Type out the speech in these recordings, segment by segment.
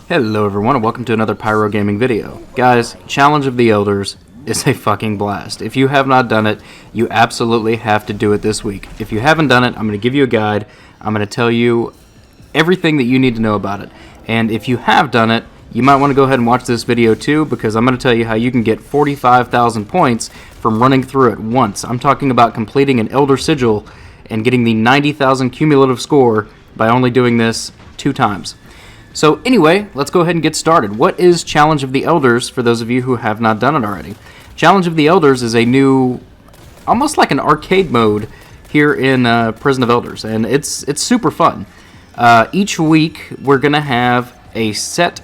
Hello everyone and welcome to another Pyro Gaming video. Guys, Challenge of the Elders is a fucking blast. If you have not done it, you absolutely have to do it this week. If you haven't done it, I'm going to give you a guide. I'm going to tell you everything that you need to know about it. And if you have done it, you might want to go ahead and watch this video too, because I'm going to tell you how you can get 45,000 points from running through it once. I'm talking about completing an Elder Sigil and getting the 90,000 cumulative score by only doing this 2 times. So anyway, let's go ahead and get started. What is Challenge of the Elders for those of you who have not done it already? Challenge of the Elders is a new, almost like an arcade mode here in Prison of Elders, and it's super fun. Each week we're going to have a set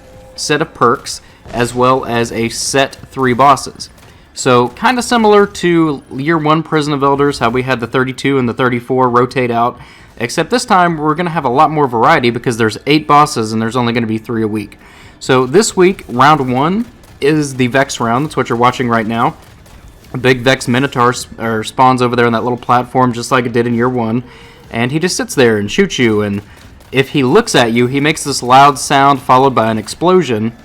of perks as well as a set 3 bosses. So kind of similar to Year 1 Prison of Elders, how we had the 32 and the 34 rotate out. Except this time we're going to have a lot more variety because there's 8 bosses and there's only going to be 3 a week. So this week, round 1 is the Vex round. That's what you're watching right now. A big Vex Minotaur spawns over there on that little platform just like it did in Year 1. And he just sits there and shoots you. And if he looks at you, he makes this loud sound followed by an explosion.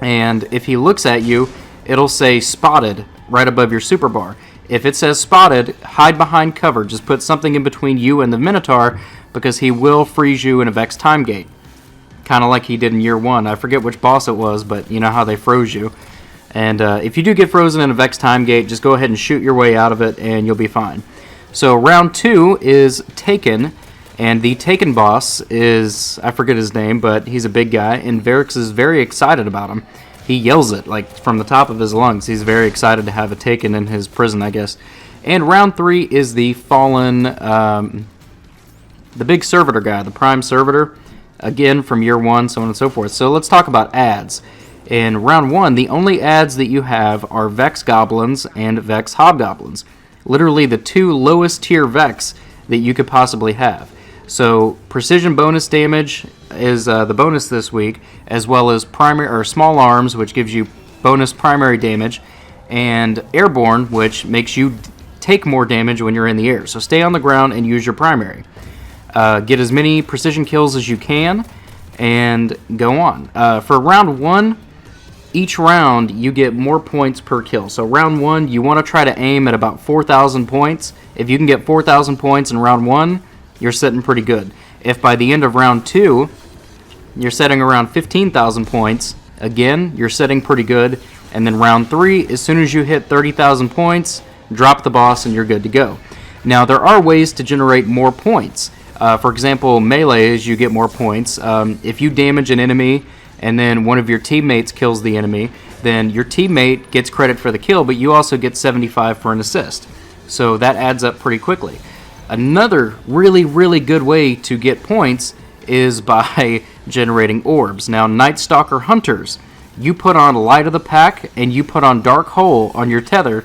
And if he looks at you, it'll say spotted right above your super bar. If it says spotted, hide behind cover. Just put something in between you and the Minotaur because he will freeze you in a Vex time gate. Kind of like he did in Year 1. I forget which boss it was, but you know how they froze you. And if you do get frozen in a Vex time gate, just go ahead and shoot your way out of it and you'll be fine. So round 2 is Taken. And the Taken boss is, I forget his name, but he's a big guy. And Varix is very excited about him. He yells it, like, from the top of his lungs. He's very excited to have it taken in his prison, I guess. And round 3 is the Fallen, the big Servitor guy, the Prime Servitor. Again, from Year 1, so on and so forth. So let's talk about ads. In round 1, the only ads that you have are Vex Goblins and Vex Hobgoblins. Literally the 2 lowest tier Vex that you could possibly have. So precision bonus damage is the bonus this week, as well as primary or small arms, which gives you bonus primary damage, and airborne, which makes you take more damage when you're in the air. So stay on the ground and use your primary. Get as many precision kills as you can, and go on. For round 1, each round you get more points per kill. So round 1, you want to try to aim at about 4,000 points. If you can get 4,000 points in round 1, you're sitting pretty good. If by the end of round 2, you're setting around 15,000 points, again, you're sitting pretty good. And then round 3, as soon as you hit 30,000 points, drop the boss and you're good to go. Now, there are ways to generate more points. For example, melees, you get more points. If you damage an enemy and then one of your teammates kills the enemy, then your teammate gets credit for the kill, but you also get 75 for an assist. So that adds up pretty quickly. Another really, really good way to get points is by generating orbs. Now, Night Stalker Hunters, you put on Light of the Pack and you put on Dark Hole on your tether,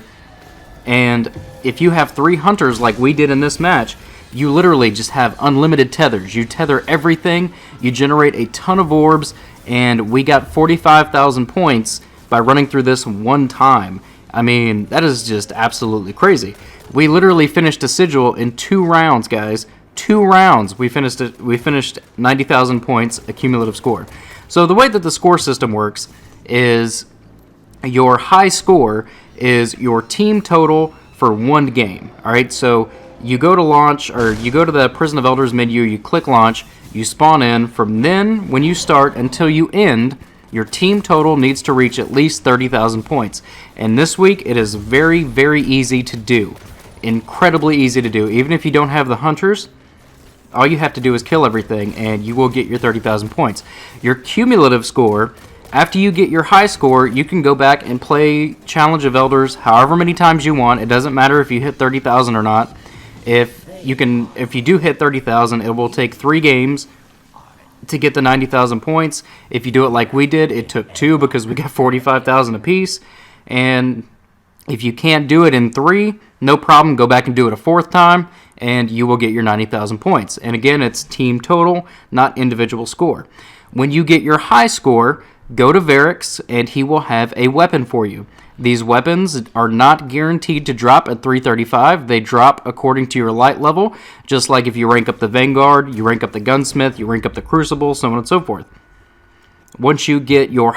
and if you have 3 hunters like we did in this match, you literally just have unlimited tethers. You tether everything, you generate a ton of orbs, and we got 45,000 points by running through this one time. I mean, that is just absolutely crazy. We literally finished a sigil in 2 rounds, guys. 2 rounds. We finished it. We finished 90,000 points, a cumulative score. So the way that the score system works is your high score is your team total for one game. All right. So you go to launch, or you go to the Prison of Elders menu. You click launch. You spawn in. From then, when you start until you end, your team total needs to reach at least 30,000 points. And this week, it is very, very easy to do. Incredibly easy to do. Even if you don't have the hunters, all you have to do is kill everything and you will get your 30,000 points. Your cumulative score, after you get your high score, you can go back and play Challenge of Elders however many times you want. It doesn't matter if you hit 30,000 or not. If you do hit 30,000, it will take 3 games to get the 90,000 points. If you do it like we did, it took 2 because we got 45,000 apiece. And if you can't do it in 3, no problem. Go back and do it a 4th time, and you will get your 90,000 points. And again, it's team total, not individual score. When you get your high score, go to Varix, and he will have a weapon for you. These weapons are not guaranteed to drop at 335. They drop according to your light level, just like if you rank up the Vanguard, you rank up the Gunsmith, you rank up the Crucible, so on and so forth. Once you get your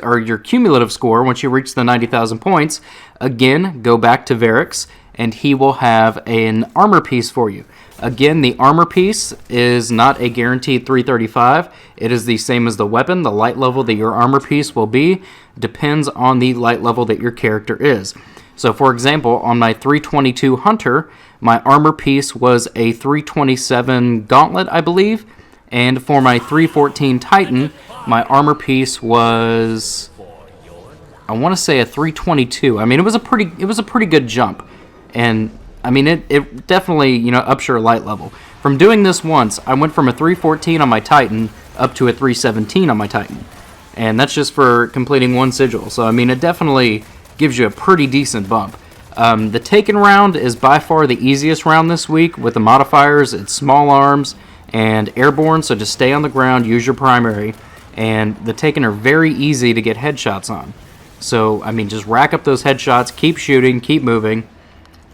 or your cumulative score, once you reach the 90,000 points, again, go back to Variks, and he will have an armor piece for you. Again, the armor piece is not a guaranteed 335. It is the same as the weapon. The light level that your armor piece will be depends on the light level that your character is. So, for example, on my 322 Hunter, my armor piece was a 327 Gauntlet, I believe. And for my 314 Titan, my armor piece was, I want to say, a 322. I mean, it was a pretty good jump. And I mean, it definitely, ups your light level. From doing this once, I went from a 314 on my Titan up to a 317 on my Titan. And that's just for completing one sigil. So, I mean, it definitely gives you a pretty decent bump. The Taken round is by far the easiest round this week with the modifiers. It's small arms and airborne, so just stay on the ground, use your primary. And the Taken are very easy to get headshots on. So, I mean, just rack up those headshots, keep shooting, keep moving,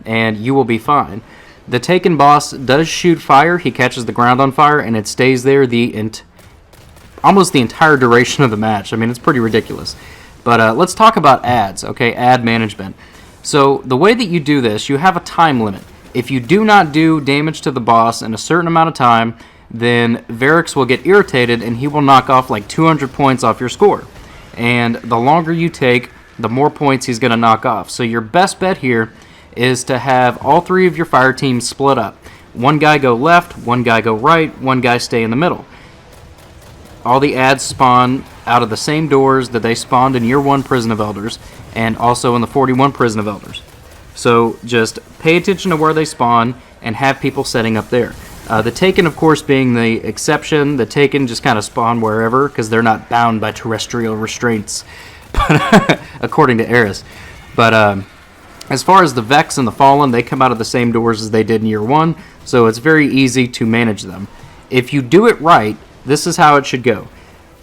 and you will be fine. The Taken boss does shoot fire. He catches the ground on fire, and it stays there almost the entire duration of the match. I mean, it's pretty ridiculous. But let's talk about ads, okay? Ad management. So the way that you do this, you have a time limit. If you do not do damage to the boss in a certain amount of time, then Variks will get irritated, and he will knock off like 200 points off your score. And the longer you take, the more points he's going to knock off. So your best bet here is to have all three of your fire teams split up. One guy go left, one guy go right, one guy stay in the middle. All the ads spawn out of the same doors that they spawned in Year 1 Prison of Elders, and also in the 41 Prison of Elders. So just pay attention to where they spawn, and have people setting up there. The Taken, of course, being the exception. The Taken just kind of spawn wherever, because they're not bound by terrestrial restraints, according to Eris. But as far as the Vex and the Fallen, they come out of the same doors as they did in Year 1, so it's very easy to manage them. If you do it right, this is how it should go.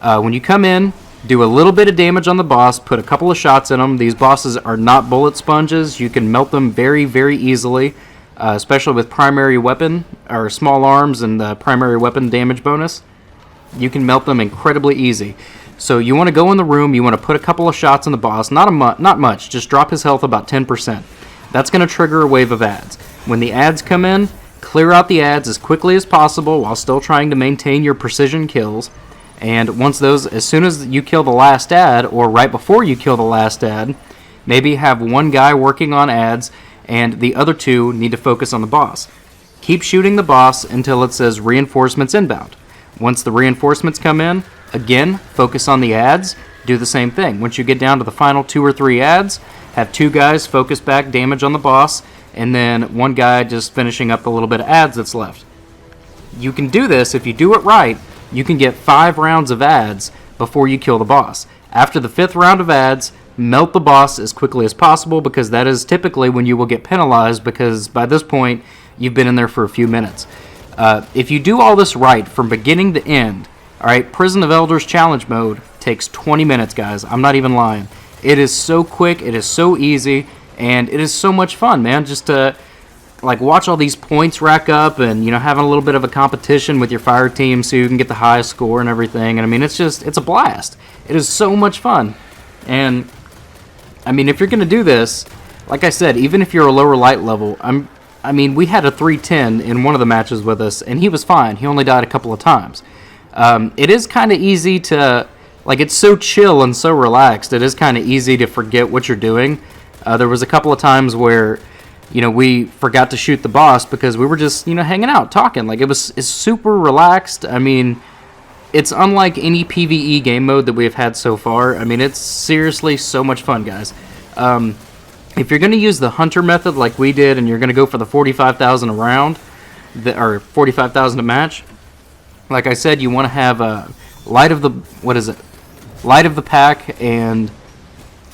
When you come in, do a little bit of damage on the boss, put a couple of shots in them. These bosses are not bullet sponges. You can melt them very, very easily, especially with primary weapon, or small arms and the primary weapon damage bonus. You can melt them incredibly easy. So you want to go in the room, you want to put a couple of shots on the boss, not much, just drop his health about 10%. That's going to trigger a wave of ads. When the ads come in, clear out the ads as quickly as possible while still trying to maintain your precision kills. And as soon as you kill the last ad, or right before you kill the last ad, maybe have one guy working on ads, and the other two need to focus on the boss. Keep shooting the boss until it says reinforcements inbound. Once the reinforcements come in, again, focus on the ads, do the same thing. Once you get down to the final 2 or 3 ads, have 2 guys focus back damage on the boss, and then one guy just finishing up the little bit of ads that's left. You can do this, if you do it right, you can get 5 rounds of ads before you kill the boss. After the 5th round of ads, melt the boss as quickly as possible, because that is typically when you will get penalized, because by this point, you've been in there for a few minutes. If you do all this right from beginning to end, alright, Prison of Elders challenge mode takes 20 minutes, guys. I'm not even lying. It is so quick, it is so easy, and it is so much fun, man. Just to watch all these points rack up, and having a little bit of a competition with your fire team so you can get the highest score and everything. And I mean, it's a blast. It is so much fun. And I mean, if you're gonna do this, like I said, even if you're a lower light level, we had a 310 in one of the matches with us, and he was fine. He only died a couple of times. It is kind of easy to, it's so chill and so relaxed, it is kind of easy to forget what you're doing. There was a couple of times where, we forgot to shoot the boss because we were just, hanging out, talking. It's super relaxed. I mean, it's unlike any PvE game mode that we've had so far. I mean, it's seriously so much fun, guys. If you're going to use the Hunter method like we did, and you're going to go for the 45,000 a round, or 45,000 a match, like I said, you want to have Light of the Pack and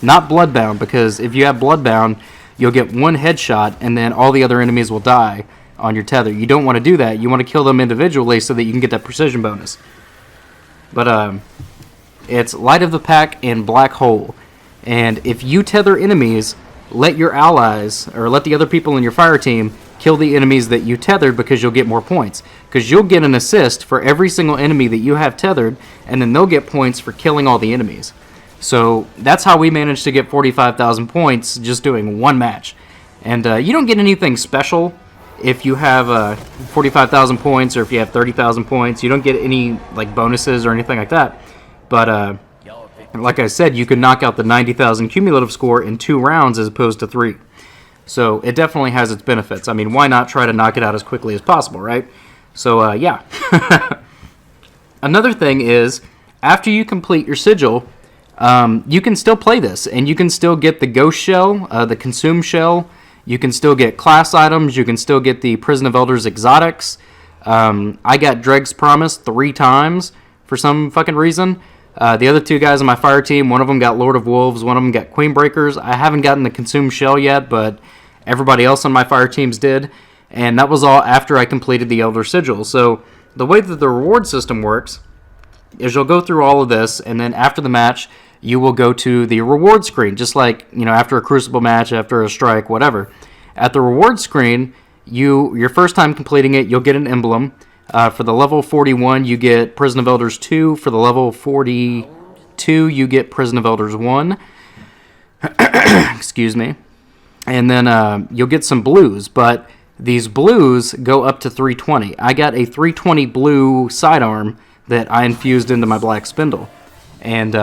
not Bloodbound, because if you have Bloodbound, you'll get one headshot and then all the other enemies will die on your tether. You don't want to do that. You want to kill them individually so that you can get that precision bonus. But it's Light of the Pack and Black Hole. And if you tether enemies, let your allies, or let the other people in your fire team, kill the enemies that you tethered because you'll get more points. Because you'll get an assist for every single enemy that you have tethered, and then they'll get points for killing all the enemies. So that's how we managed to get 45,000 points just doing one match. And you don't get anything special if you have 45,000 points or if you have 30,000 points. You don't get any like bonuses or anything like that. But like I said, you can knock out the 90,000 cumulative score in 2 rounds as opposed to 3. So it definitely has its benefits. I mean, why not try to knock it out as quickly as possible, right? So yeah. Another thing is, after you complete your sigil, you can still play this, and you can still get the ghost shell, the consume shell. You can still get class items. You can still get the Prison of Elders exotics. I got Dreg's Promise 3 times for some fucking reason. The other 2 guys on my fire team, one of them got Lord of Wolves, one of them got Queen Breakers. I haven't gotten the Consume Shell yet, but everybody else on my fire teams did. And that was all after I completed the Elder Sigil. So the way that the reward system works is you'll go through all of this, and then after the match, you will go to the reward screen, just like, you know, after a Crucible match, after a strike, whatever. At the reward screen, your first time completing it, you'll get an emblem. For the level 41, you get Prison of Elders 2. For the level 42, you get Prison of Elders 1. Excuse me. And then you'll get some blues, but these blues go up to 320. I got a 320 blue sidearm that I infused into my black spindle. And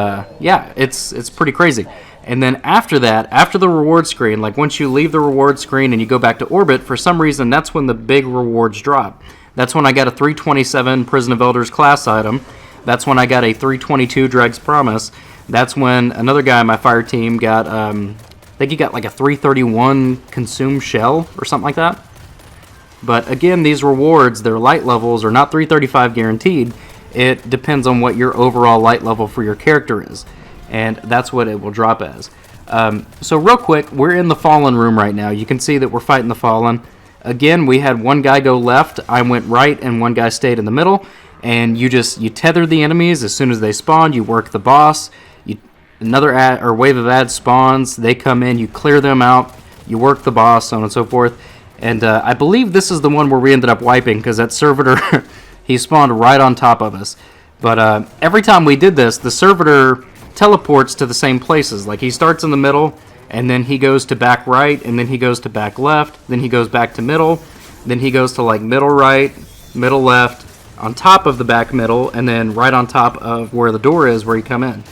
yeah, it's pretty crazy. And then after that, after the reward screen, like once you leave the reward screen and you go back to orbit, for some reason that's when the big rewards drop. That's when I got a 327 Prison of Elders class item. That's when I got a 322 Dreg's Promise. That's when another guy on my fire team got, I think he got like a 331 Consume Shell or something like that. But again, these rewards, their light levels are not 335 guaranteed. It depends on what your overall light level for your character is. And that's what it will drop as. So real quick, we're in the Fallen room right now. You can see that we're fighting the Fallen. Again, we had one guy go left, I went right, and one guy stayed in the middle. And you tether the enemies as soon as they spawn. You work the boss. Another wave of ads spawns. They come in. You clear them out. You work the boss, so on and so forth. And I believe this is the one where we ended up wiping, because that servitor, he spawned right on top of us. But every time we did this, the servitor teleports to the same places. Like, he starts in the middle, and then he goes to back right, and then he goes to back left, then he goes back to middle, then he goes to like middle right, middle left, on top of the back middle, and then right on top of where the door is where you come in.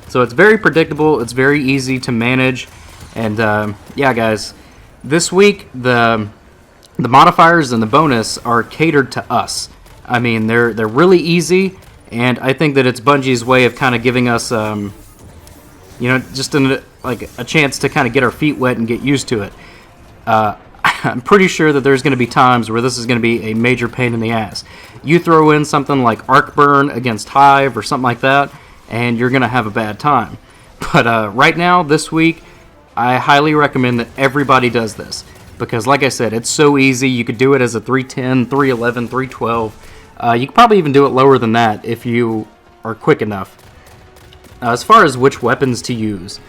So it's very predictable, it's very easy to manage, and yeah guys, this week the modifiers and the bonus are catered to us. I mean, they're really easy, and I think that it's Bungie's way of kind of giving us, you know, just like a chance to kind of get our feet wet and get used to it. I'm pretty sure that there's going to be times where this is going to be a major pain in the ass. You throw in something like Arc Burn against Hive or something like that, and you're going to have a bad time. But right now, this week, I highly recommend that everybody does this. Because like I said, it's so easy. You could do it as a 310, 311, 312. You could probably even do it lower than that if you are quick enough. As far as which weapons to use,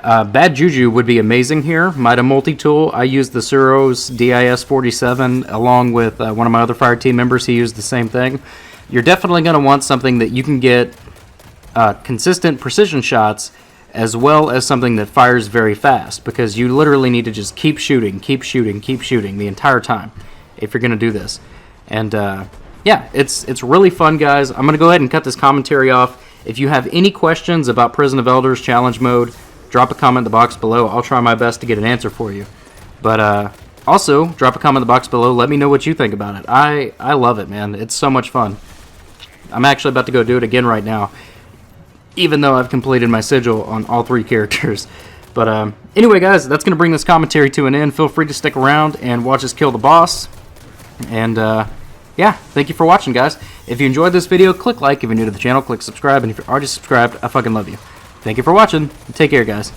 Bad Juju would be amazing here. Mida Multi-Tool, I used the Suros DIS-47 along with one of my other fire team members. He used the same thing. You're definitely going to want something that you can get consistent precision shots as well as something that fires very fast, because you literally need to just keep shooting the entire time if you're going to do this. And yeah, it's really fun, guys. I'm going to go ahead and cut this commentary off. If you have any questions about Prison of Elders challenge mode, drop a comment in the box below. I'll try my best to get an answer for you. But also, drop a comment in the box below. Let me know what you think about it. I love it, man. It's so much fun. I'm actually about to go do it again right now, even though I've completed my sigil on all 3 characters. But anyway, guys, that's going to bring this commentary to an end. Feel free to stick around and watch us kill the boss. And yeah, thank you for watching, guys. If you enjoyed this video, click like. If you're new to the channel, click subscribe. And if you're already subscribed, I fucking love you. Thank you for watching. Take care, guys.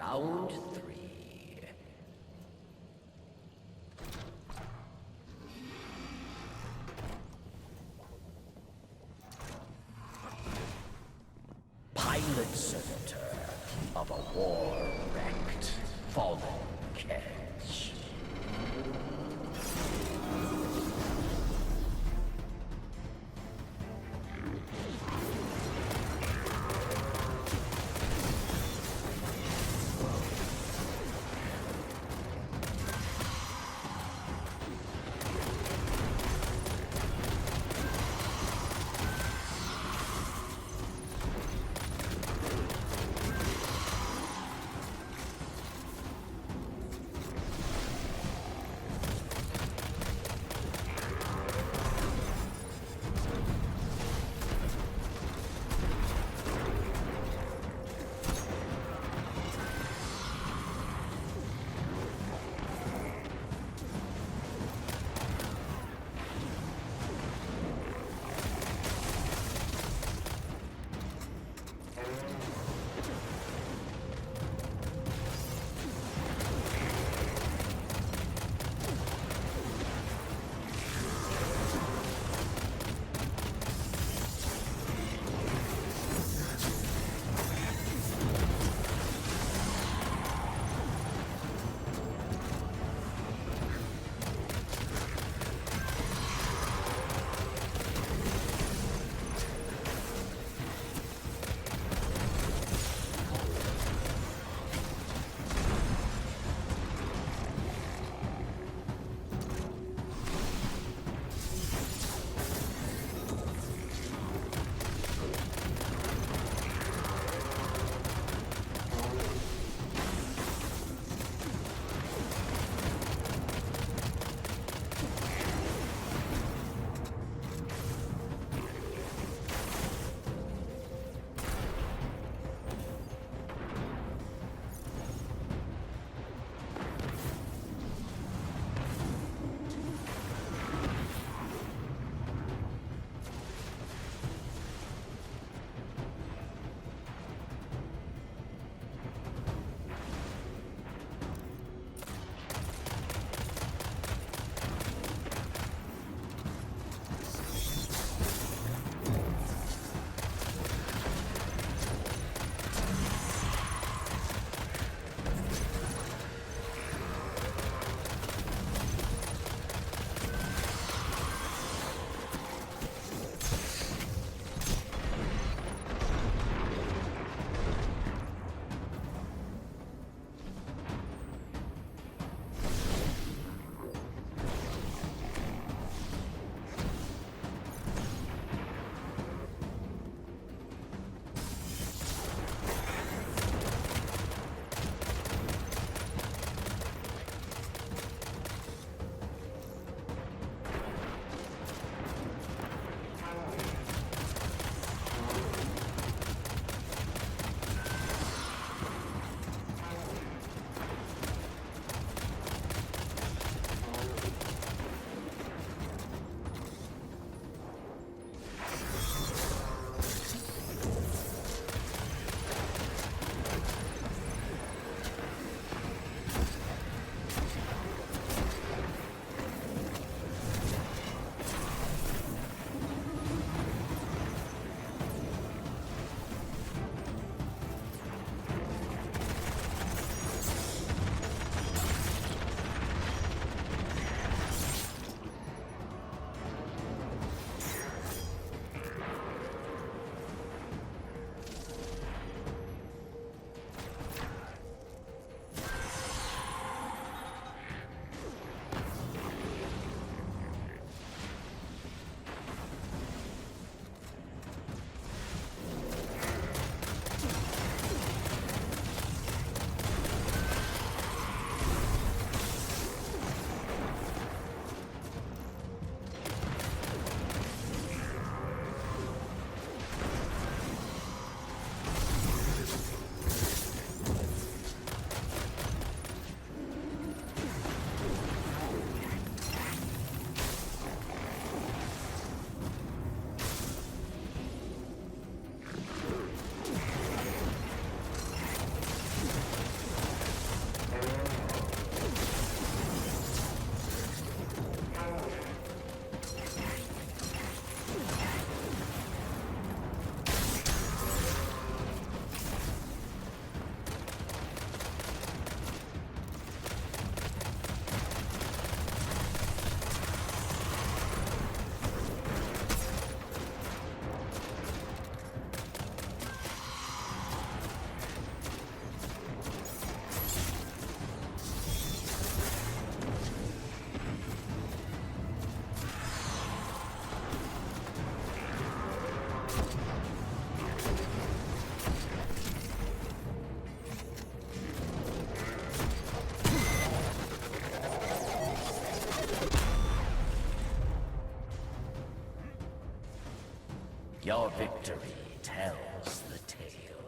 Round 3. Pilot center of a war-wrecked, fallen Kedge. Your victory tells the tale.